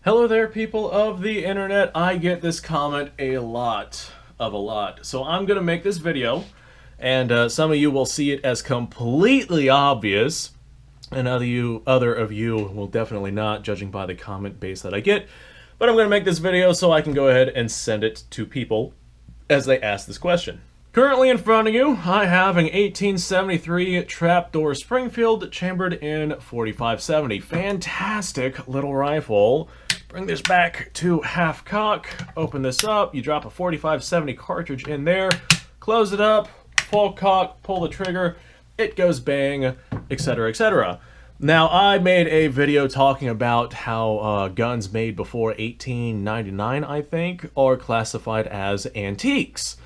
Hello there, people of the internet. I get this comment a lot. So I'm gonna make this video, and some of you will see it as completely obvious, and other of you will definitely not, judging by the comment base that I get. But I'm gonna make this video so I can go ahead and send it to people as they ask this question. Currently in front of you, I have an 1873 trapdoor Springfield chambered in 4570. Fantastic little rifle. Bring this back to half cock, open this up, you drop a 4570 cartridge in there, close it up, full cock, pull the trigger, it goes bang, etc, etc. Now, I made a video talking about how guns made before 1899, I think, are classified as antiques.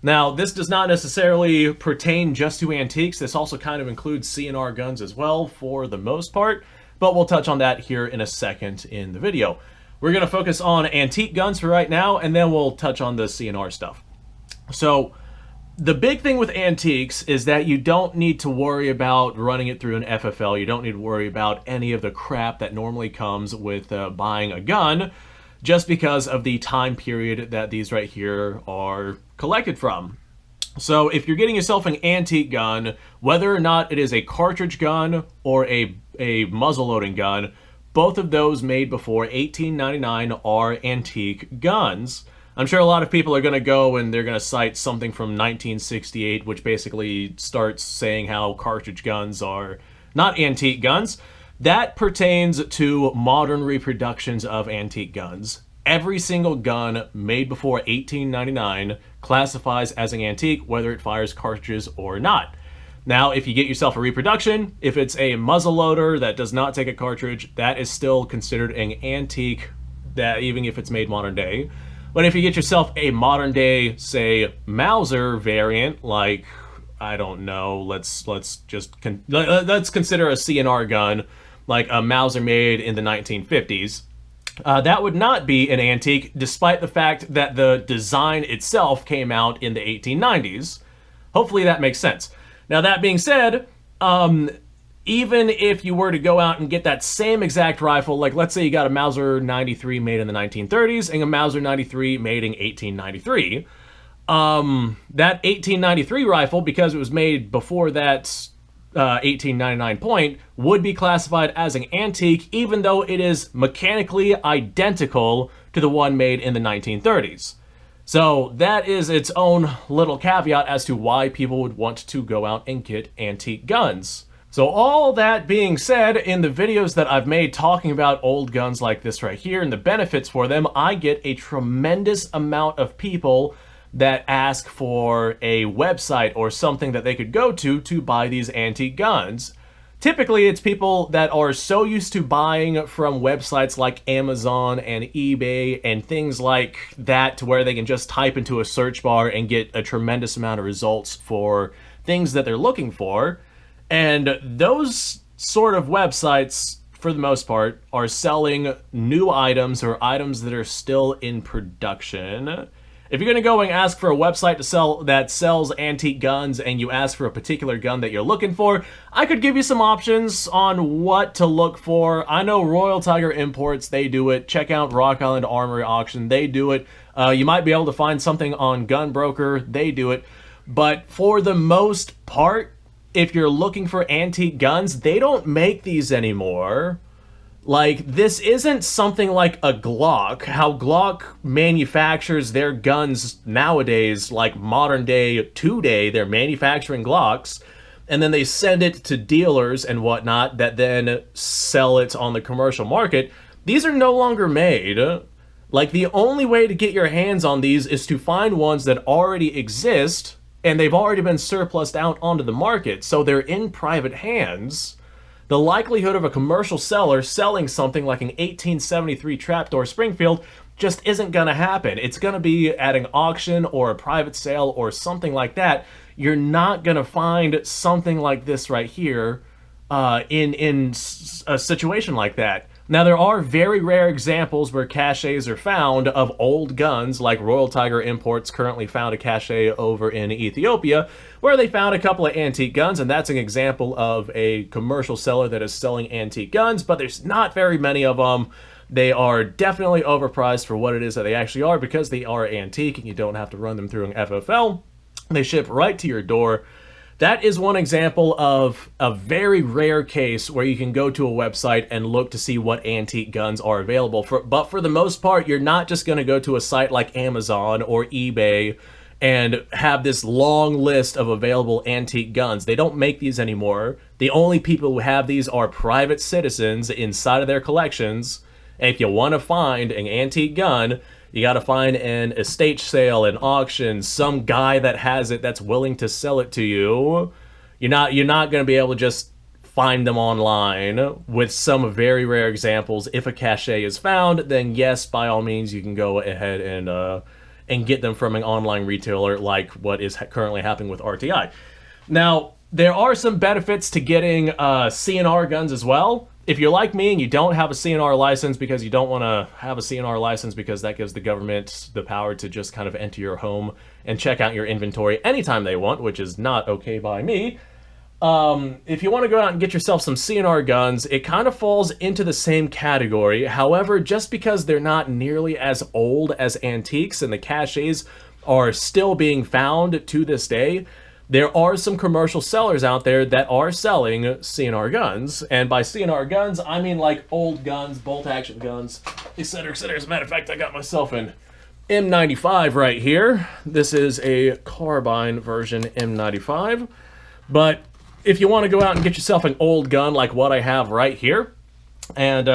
Now, this does not necessarily pertain just to antiques. This also kind of includes CNR guns as well, for the most part, but we'll touch on that here in a second in the video. We're going to focus on antique guns for right now, and then we'll touch on the CNR stuff. So, the big thing with antiques is that you don't need to worry about running it through an FFL. You don't need to worry about any of the crap that normally comes with buying a gun, just because of the time period that these right here are collected from. So if you're getting yourself an antique gun, whether or not it is a cartridge gun or a muzzleloading gun, both of those made before 1899 are antique guns. I'm sure a lot of people are going to go and they're going to cite something from 1968, which basically starts saying how cartridge guns are not antique guns. That pertains to modern reproductions of antique guns. Every single gun made before 1899 classifies as an antique, whether it fires cartridges or not. Now, if you get yourself a reproduction, if it's a muzzleloader that does not take a cartridge, that is still considered an antique, that even if it's made modern day. But if you get yourself a modern day, say, Mauser variant, like, I don't know, let's consider a CNR gun, like a Mauser made in the 1950s. That would not be an antique, despite the fact that the design itself came out in the 1890s. Hopefully that makes sense. Now, that being said, even if you were to go out and get that same exact rifle, like let's say you got a Mauser 93 made in the 1930s and a Mauser 93 made in 1893, that 1893 rifle, because it was made before that 1899 point, would be classified as an antique, even though it is mechanically identical to the one made in the 1930s. So that is its own little caveat as to why people would want to go out and get antique guns. So all that being said, in the videos that I've made talking about old guns like this right here and the benefits for them, I get a tremendous amount of people that ask for a website or something that they could go to buy these antique guns. Typically, it's people that are so used to buying from websites like Amazon and eBay and things like that, to where they can just type into a search bar and get a tremendous amount of results for things that they're looking for. And those sort of websites, for the most part, are selling new items or items that are still in production. If you're going to go and ask for a website that sells antique guns, and you ask for a particular gun that you're looking for, I could give you some options on what to look for. I know Royal Tiger Imports, they do it. Check out Rock Island Armory Auction, they do it. You might be able to find something on Gun Broker, they do it. But for the most part, if you're looking for antique guns, they don't make these anymore. Like, this isn't something like a Glock. How Glock manufactures their guns nowadays, like modern day, today, they're manufacturing Glocks, and then they send it to dealers and whatnot that then sell it on the commercial market. These are no longer made. Like, the only way to get your hands on these is to find ones that already exist, and they've already been surplused out onto the market, so they're in private hands. The likelihood of a commercial seller selling something like an 1873 trapdoor Springfield just isn't going to happen. It's going to be at an auction or a private sale or something like that. You're not going to find something like this right here in a situation like that. Now, there are very rare examples where caches are found of old guns, like Royal Tiger Imports currently found a cache over in Ethiopia, where they found a couple of antique guns, and that's an example of a commercial seller that is selling antique guns, but there's not very many of them. They are definitely overpriced for what it is that they actually are because they are antique and you don't have to run them through an FFL. They ship right to your door. That is one example of a very rare case where you can go to a website and look to see what antique guns are available. But for the most part, you're not just going to go to a site like Amazon or eBay and have this long list of available antique guns. They don't make these anymore. The only people who have these are private citizens inside of their collections. And if you want to find an antique gun, you got to find an estate sale, an auction, some guy that has it that's willing to sell it to you. You're not going to be able to just find them online. With some very rare examples, if a cache is found, then yes, by all means, you can go ahead and get them from an online retailer like what is currently happening with RTI. Now, there are some benefits to getting CNR guns as well. If you're like me and you don't have a CNR license because you don't want to have a CNR license because that gives the government the power to just kind of enter your home and check out your inventory anytime they want, which is not okay by me. If you want to go out and get yourself some CNR guns, it kind of falls into the same category. However, just because they're not nearly as old as antiques and the caches are still being found to this day, there are some commercial sellers out there that are selling CNR guns. And by CNR guns, I mean like old guns, bolt-action guns, etc., etc. As a matter of fact, I got myself an M95 right here. This is a carbine version M95. But if you want to go out and get yourself an old gun like what I have right here, and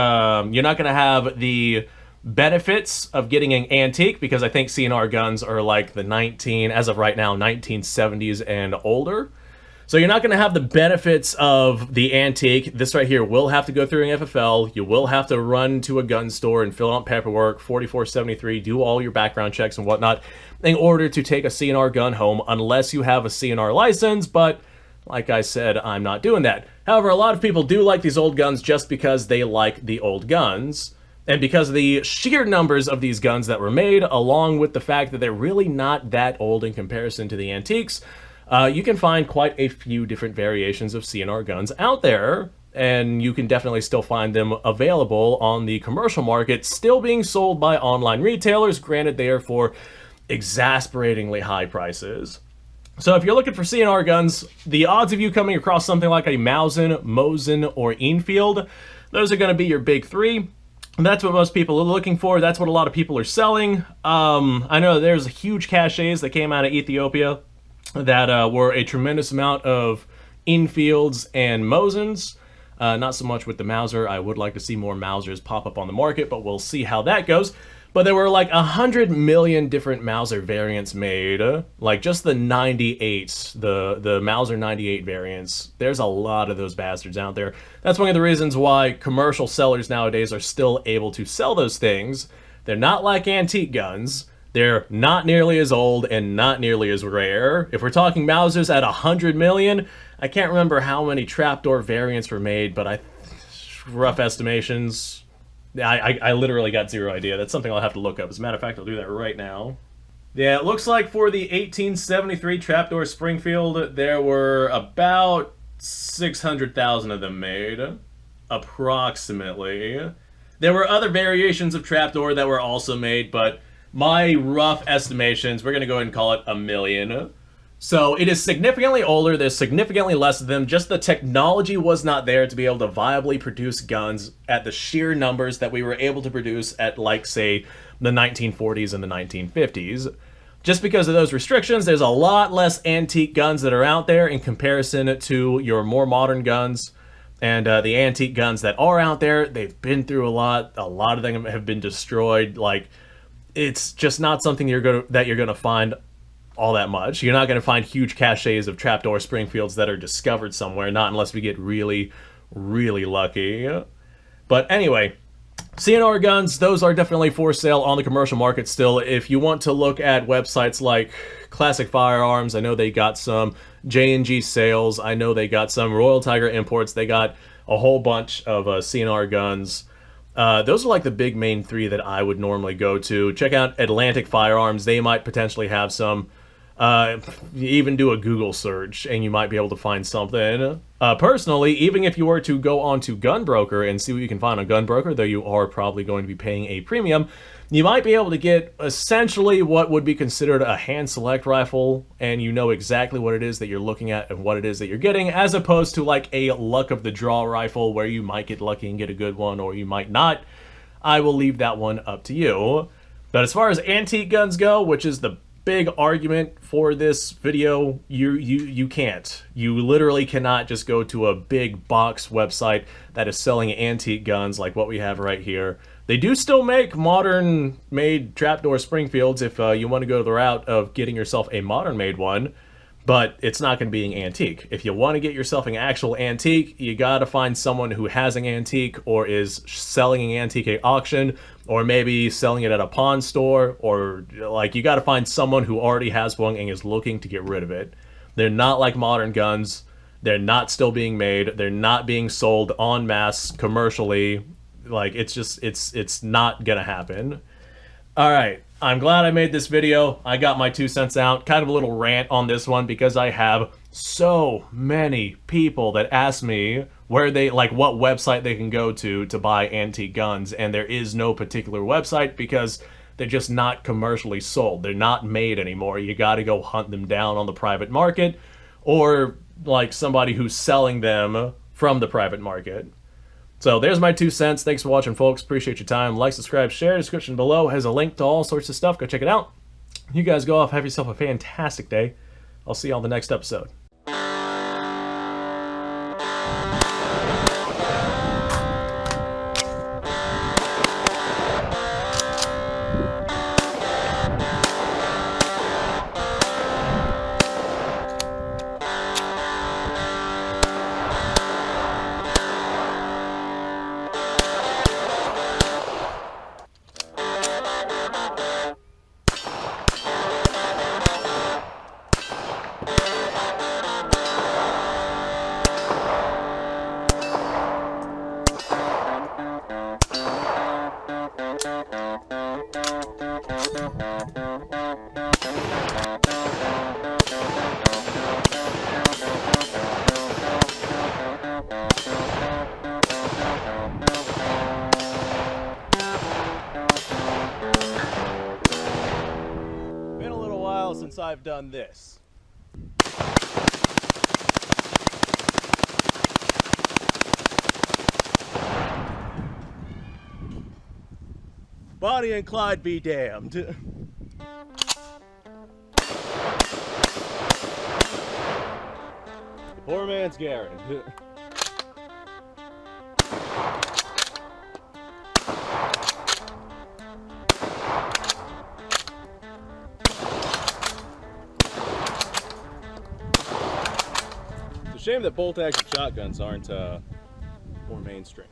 you're not going to have the benefits of getting an antique, because I think CNR guns are like the as of right now, 1970s and older. So you're not going to have the benefits of the antique. This right here will have to go through an FFL. You will have to run to a gun store and fill out paperwork, 4473, do all your background checks and whatnot in order to take a CNR gun home, unless you have a CNR license. But like I said, I'm not doing that. However, a lot of people do like these old guns just because they like the old guns. And because of the sheer numbers of these guns that were made, along with the fact that they're really not that old in comparison to the antiques, you can find quite a few different variations of CNR guns out there, and you can definitely still find them available on the commercial market, still being sold by online retailers. Granted, they are for exasperatingly high prices. So if you're looking for CNR guns, the odds of you coming across something like a Mosin, Mosin, or Enfield, those are going to be your big three. And that's what most people are looking for. That's what a lot of people are selling. I know there's huge caches that came out of Ethiopia that were a tremendous amount of Enfields and Mosins. Not so much with the Mauser. I would like to see more Mausers pop up on the market, but we'll see how that goes. But there were like 100 million different Mauser variants made. Like just the 98s, the Mauser 98 variants. There's a lot of those bastards out there. That's one of the reasons why commercial sellers nowadays are still able to sell those things. They're not like antique guns. They're not nearly as old and not nearly as rare. If we're talking Mausers at 100 million, I can't remember how many trapdoor variants were made, but rough estimations, I literally got zero idea. That's something I'll have to look up. As a matter of fact, I'll do that right now. Yeah, it looks like for the 1873 trapdoor Springfield, there were about 600,000 of them made, approximately. There were other variations of trapdoor that were also made, but my rough estimations, we're going to go ahead and call it 1 million. So it is significantly older, there's significantly less of them, just the technology was not there to be able to viably produce guns at the sheer numbers that we were able to produce at, like, say, the 1940s and the 1950s. Just because of those restrictions, there's a lot less antique guns that are out there in comparison to your more modern guns. And the antique guns that are out there, they've been through a lot of them have been destroyed. Like, it's just not something that you're gonna find all that much. You're not going to find huge caches of trapdoor Springfields that are discovered somewhere, not unless we get really, really lucky. But anyway, CNR guns, those are definitely for sale on the commercial market still. If you want to look at websites like Classic Firearms, I know they got some J&G sales. I know they got some Royal Tiger imports. They got a whole bunch of CNR guns. Those are like the big main three that I would normally go to. Check out Atlantic Firearms. They might potentially have some. You even do a Google search and you might be able to find something. Personally, even if you were to go onto Gunbroker and see what you can find on Gunbroker, though you are probably going to be paying a premium, you might be able to get essentially what would be considered a hand select rifle, and you know exactly what it is that you're looking at and what it is that you're getting, as opposed to like a luck of the draw rifle where you might get lucky and get a good one or you might not. I will leave that one up to you. But as far as antique guns go, which is the big argument for this video, you can't. You literally cannot just go to a big box website that is selling antique guns like what we have right here. They do still make modern made trapdoor Springfields if you want to go the route of getting yourself a modern made one, but it's not going to be an antique. If you want to get yourself an actual antique, you got to find someone who has an antique or is selling an antique at auction, or maybe selling it at a pawn store, or like you got to find someone who already has one and is looking to get rid of it. They're not like modern guns. They're not still being made. They're not being sold en masse commercially. Like, it's just, it's not gonna happen. All right, I'm glad I made this video. I got my 2 cents out. Kind of a little rant on this one because I have so many people that ask me where they, like, what website they can go to buy antique guns, and there is no particular website because they're just not commercially sold. They're not made anymore. You got to go hunt them down on the private market, or like somebody who's selling them from the private market. So there's my 2 cents. Thanks for watching, folks. Appreciate your time. Like, subscribe, share. Description below has a link to all sorts of stuff. Go check it out. You guys go off. Have yourself a fantastic day. I'll see you on the next episode. Been a little while since I've done this. Bonnie and Clyde be damned. Poor man's Garrett. It's a shame that bolt-action shotguns aren't more mainstream.